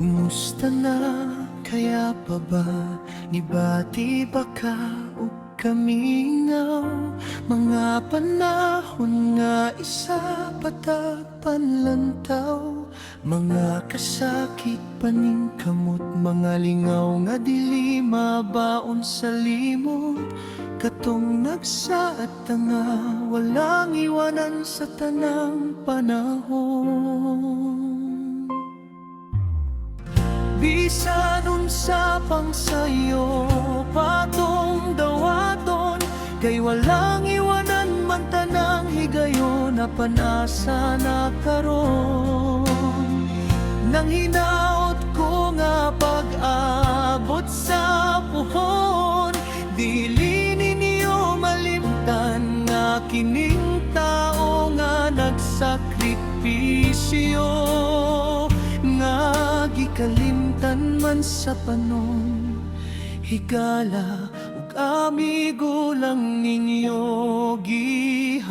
Musta na kaya pa ba ni bati ba ka o kaminaw? Mga panahon nga isa patagpanlantaw, mga kasakit paning kamot, mga lingaw nga dili mabaon sa limot. Katong nagsaad nga walang iwanan sa tanang panahon. Bisan unsa pang sayo patong dawaton, kay walang iwanan man tanang higayon na panasa na karon. Nang hinaot ko nga pag-abot sa puhon, dili ninyo malimtan nga kining tao nga nagsakripisyo, nga gikalimtan man sa panon. Higala ug amigo lang ninyo gihapon.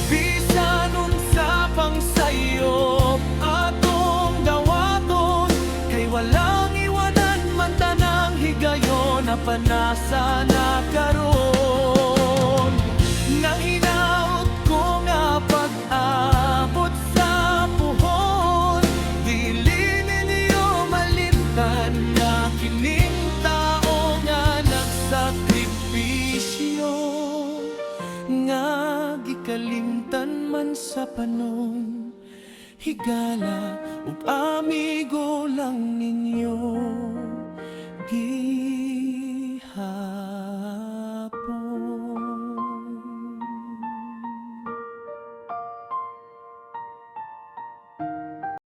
Bisan unsa pang sayo atong dawaton, kay walang iwanan man tanang higayon na panasa na karon. Nang hinaot ko nga pag-abot sa puhon, dili ninyo malimtan nga kining tao nga nagsakripisyo, nga gikalimtan man sa panon. Higala ug amigo lang ninyo